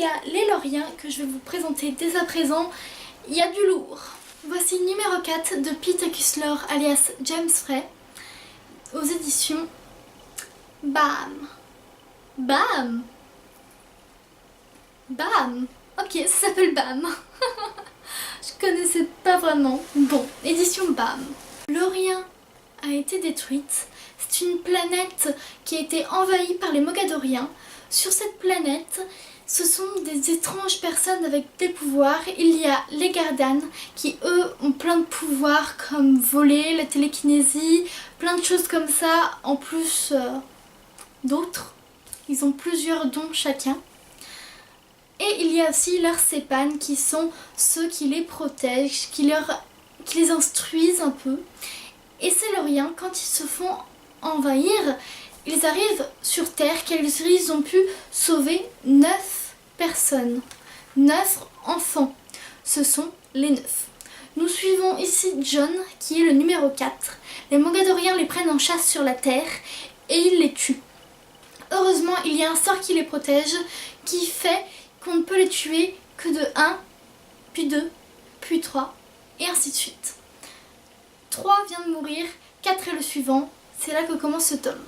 saga Les Loriens que je vais vous présenter dès à présent. Il y a du lourd. Voici numéro 4 de Peter Cussler alias James Frey aux éditions BAM. BAM. BAM. Ok, ça s'appelle BAM. Je connaissais pas vraiment. Bon, édition BAM. Lorien a été détruite. C'est une planète qui a été envahie par les Mogadoriens. Sur cette planète, ce sont des étranges personnes avec des pouvoirs. Il y a les Gardanes qui eux ont plein de pouvoirs comme voler, la télékinésie, plein de choses comme ça en plus d'autres. Ils ont plusieurs dons chacun. Et il y a aussi leurs Sepan qui sont ceux qui les protègent, qui les instruisent un peu. Et ces Loriens, quand ils se font envahir, ils arrivent sur Terre car ils ont pu sauver 9 personnes, 9 enfants. Ce sont les 9. Nous suivons ici John qui est le numéro 4. Les Mogadoriens les prennent en chasse sur la Terre et ils les tuent. Heureusement, il y a un sort qui les protège qui fait qu'on ne peut les tuer que de 1, puis 2, puis 3 et ainsi de suite. 3 vient de mourir, 4 est le suivant. C'est là que commence ce tome.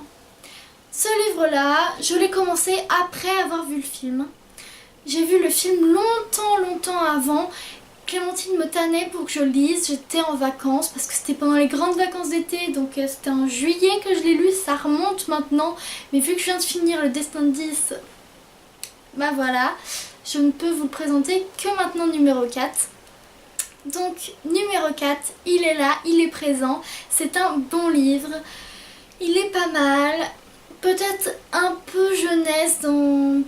Ce livre-là, je l'ai commencé après avoir vu le film. J'ai vu le film longtemps avant. Clémentine me tannait pour que je le lise. J'étais en vacances parce que c'était pendant les grandes vacances d'été. Donc c'était en juillet que je l'ai lu. Ça remonte maintenant. Mais vu que je viens de finir le Destin de 10, bah voilà. Je ne peux vous le présenter que maintenant numéro 4. Donc numéro 4, il est là, il est présent. C'est un bon livre. Il est pas mal. Peut-être un peu jeunesse dans...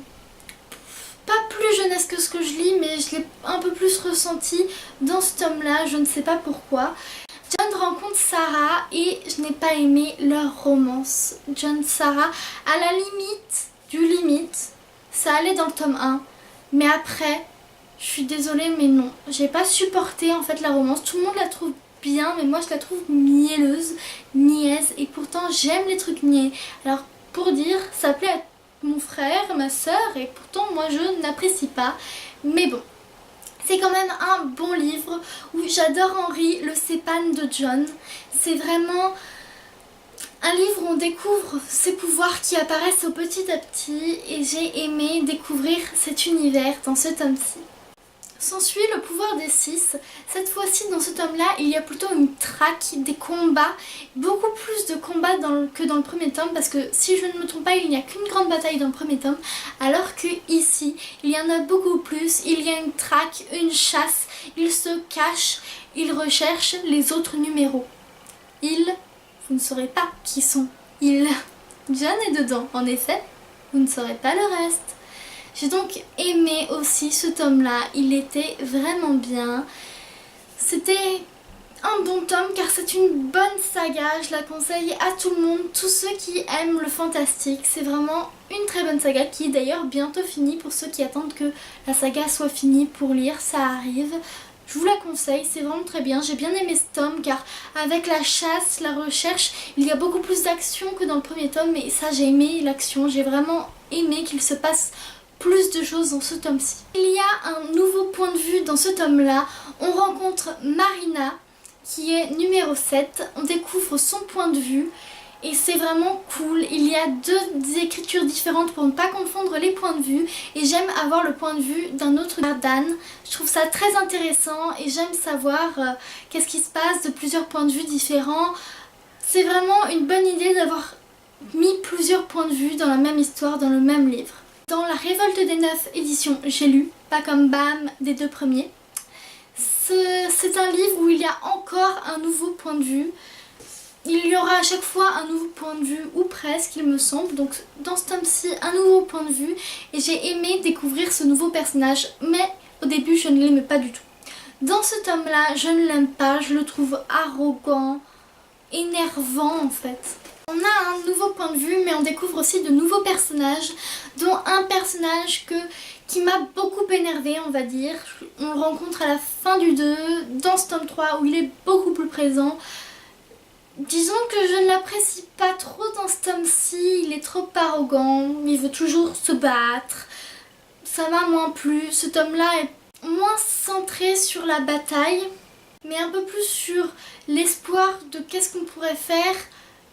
Pas plus jeunesse que ce que je lis, mais je l'ai un peu plus ressenti dans ce tome-là, je ne sais pas pourquoi. John rencontre Sarah et je n'ai pas aimé leur romance. John, Sarah, à la limite du limite, ça allait dans le tome 1. Mais après, je suis désolée, mais non. J'ai pas supporté en fait la romance. Tout le monde la trouve bien, mais moi je la trouve mielleuse, niaise. Et pourtant j'aime les trucs niais. Alors pour dire, ça plaît à mon frère, ma soeur, et pourtant moi je n'apprécie pas. Mais bon, c'est quand même un bon livre où j'adore Henry, le Sepan de John. C'est vraiment un livre où on découvre ses pouvoirs qui apparaissent au petit à petit et j'ai aimé découvrir cet univers dans ce tome-ci. S'ensuit le pouvoir des 6. Cette fois-ci dans ce tome-là, il y a plutôt une traque, des combats, beaucoup plus de combats que dans le premier tome parce que si je ne me trompe pas, il n'y a qu'une grande bataille dans le premier tome alors que ici, il y en a beaucoup plus. Il y a une traque, une chasse, ils se cachent, ils recherchent les autres numéros. Ils, vous ne saurez pas qui sont ils. John est dedans, en effet, vous ne saurez pas le reste. J'ai donc aimé aussi ce tome-là, il était vraiment bien. C'était un bon tome car c'est une bonne saga, je la conseille à tout le monde, tous ceux qui aiment le fantastique. C'est vraiment une très bonne saga qui est d'ailleurs bientôt finie pour ceux qui attendent que la saga soit finie pour lire, ça arrive. Je vous la conseille, c'est vraiment très bien. J'ai bien aimé ce tome car avec la chasse, la recherche, il y a beaucoup plus d'action que dans le premier tome. Mais ça, j'ai aimé l'action, j'ai vraiment aimé qu'il se passe plus de choses dans ce tome-ci. Il y a un nouveau point de vue dans ce tome-là. On rencontre Marina qui est numéro 7. On découvre son point de vue et c'est vraiment cool. Il y a 2 écritures différentes pour ne pas confondre les points de vue et j'aime avoir le point de vue d'un autre Gardane. Je trouve ça très intéressant et j'aime savoir qu'est-ce qui se passe de plusieurs points de vue différents. C'est vraiment une bonne idée d'avoir mis plusieurs points de vue dans la même histoire, dans le même livre. Dans La Révolte des 9 édition, j'ai lu, pas comme BAM des 2 premiers. C'est un livre où il y a encore un nouveau point de vue. Il y aura à chaque fois un nouveau point de vue, ou presque il me semble. Donc dans ce tome-ci, un nouveau point de vue. Et j'ai aimé découvrir ce nouveau personnage, mais au début je ne l'aimais pas du tout. Dans ce tome-là, je ne l'aime pas, je le trouve arrogant, énervant en fait. On a un nouveau point de vue mais on découvre aussi de nouveaux personnages, dont un personnage qui m'a beaucoup énervé on va dire. On le rencontre à la fin du 2, dans ce tome 3 où il est beaucoup plus présent. Disons que je ne l'apprécie pas trop dans ce tome-ci, il est trop arrogant, il veut toujours se battre. ça m'a moins plu. Ce tome-là est moins centré sur la bataille, mais un peu plus sur l'espoir de qu'est-ce qu'on pourrait faire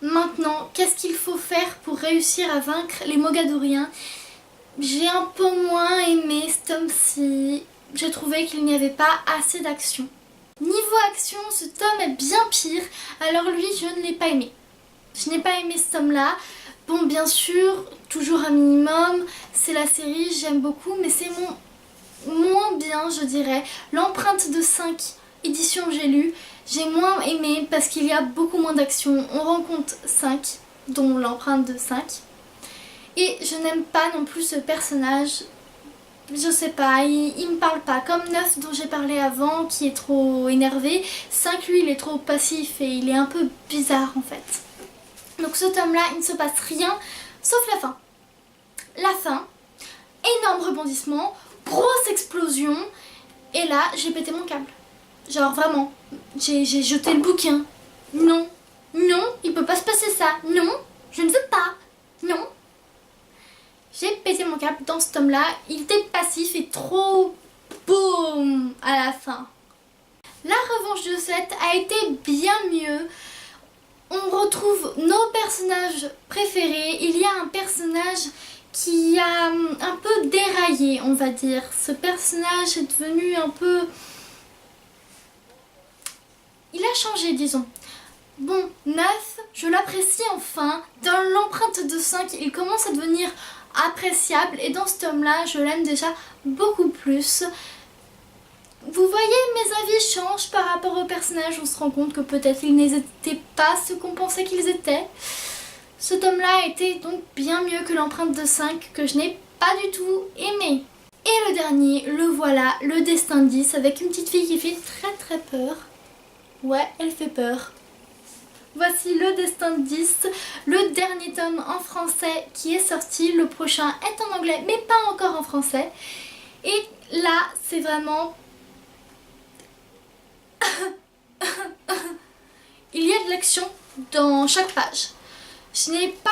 maintenant, qu'est-ce qu'il faut faire pour réussir à vaincre les Mogadoriens. J'ai un peu moins aimé ce tome-ci, j'ai trouvé qu'il n'y avait pas assez d'action. Niveau action, ce tome est bien pire, alors lui je ne l'ai pas aimé. Je n'ai pas aimé ce tome-là. Bon, bien sûr, toujours un minimum, c'est la série, j'aime beaucoup, mais c'est moins bien, je dirais. L'empreinte de 5 éditions que j'ai lues, j'ai moins aimé parce qu'il y a beaucoup moins d'action. On rencontre 5, dont l'empreinte de 5. Et je n'aime pas non plus ce personnage, je sais pas, il me parle pas. Comme 9 dont j'ai parlé avant, qui est trop énervé, 5 lui il est trop passif et il est un peu bizarre en fait. Donc ce tome là, il ne se passe rien, sauf la fin. La fin, énorme rebondissement, grosse explosion, et là j'ai pété mon câble. Genre vraiment, j'ai jeté le bouquin. Non, non, il peut pas se passer ça, non, je ne veux pas, non. J'ai pété mon câble dans ce tome-là, il était passif et trop boum à la fin. La revanche de Seth a été bien mieux. On retrouve nos personnages préférés. Il y a un personnage qui a un peu déraillé, on va dire. Ce personnage est devenu un peu... Il a changé, disons. Bon, 9, je l'apprécie enfin. Dans l'empreinte de 5, il commence à devenir appréciable. Et dans ce tome-là, je l'aime déjà beaucoup plus. Vous voyez, mes avis changent par rapport aux personnages. On se rend compte que peut-être ils n'étaient pas ce qu'on pensait qu'ils étaient. Ce tome-là a été donc bien mieux que l'empreinte de 5 que je n'ai pas du tout aimé. Et le dernier, le voilà, le Destin 10, avec une petite fille qui fait très très peur. Ouais, elle fait peur. Voici le Destin 10, le dernier tome en français qui est sorti. Le prochain est en anglais, mais pas encore en français. Et là, c'est vraiment... Il y a de l'action dans chaque page. Je n'ai pas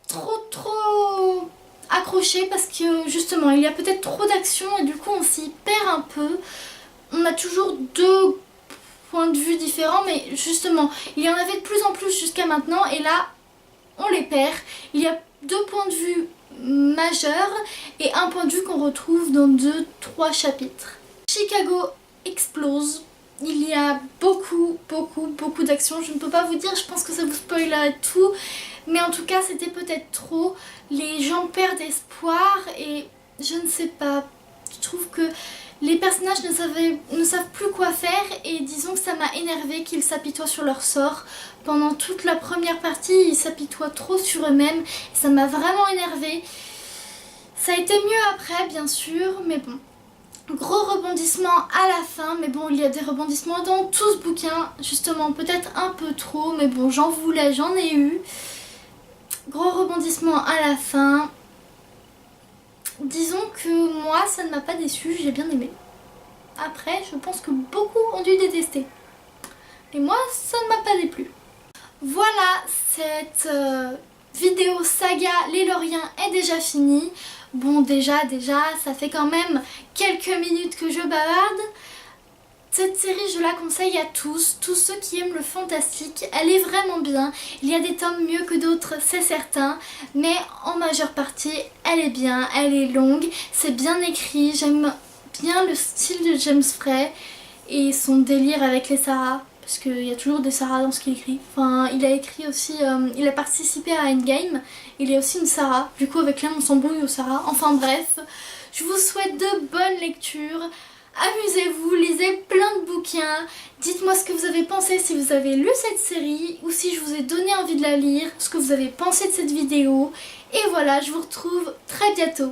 trop accroché parce que justement il y a peut-être trop d'action et du coup on s'y perd un peu. On a toujours deux points de vue différents, mais justement il y en avait de plus en plus jusqu'à maintenant et là on les perd. Il y a deux points de vue majeurs et un point de vue qu'on retrouve dans 2-3 chapitres. Chicago explose. Il y a beaucoup d'action. Je ne peux pas vous dire, je pense que ça vous spoil tout. Mais en tout cas, c'était peut-être trop. Les gens perdent espoir et je ne sais pas. Je trouve que les personnages ne savent plus quoi faire et disons que ça m'a énervé qu'ils s'apitoient sur leur sort. Pendant toute la première partie, ils s'apitoient trop sur eux-mêmes et ça m'a vraiment énervé. Ça a été mieux après, bien sûr, mais bon. Gros rebondissement à la fin, mais bon, il y a des rebondissements dans tout ce bouquin, justement peut-être un peu trop, mais bon, j'en voulais, j'en ai eu. Gros rebondissement à la fin. Disons que moi, ça ne m'a pas déçu, j'ai bien aimé. Après, je pense que beaucoup ont dû détester. Et moi, ça ne m'a pas déplu. Voilà, cette vidéo saga Les Loriens est déjà finie. Bon, déjà, ça fait quand même quelques minutes que je bavarde. Cette série, je la conseille à tous ceux qui aiment le fantastique. Elle est vraiment bien. Il y a des tomes mieux que d'autres, c'est certain. Mais en majeure partie, elle est bien, elle est longue. C'est bien écrit, j'aime bien le style de James Frey et son délire avec les Sarah. Parce qu'il y a toujours des Sarah dans ce qu'il écrit. Enfin, il a écrit aussi, il a participé à Endgame. Il y a aussi une Sarah. Du coup, avec l'un, on s'embrouille aux Sarah. Enfin bref, je vous souhaite de bonnes lectures. Amusez-vous, lisez plein de bouquins. Dites-moi ce que vous avez pensé si vous avez lu cette série ou si je vous ai donné envie de la lire, ce que vous avez pensé de cette vidéo. Et voilà, je vous retrouve très bientôt.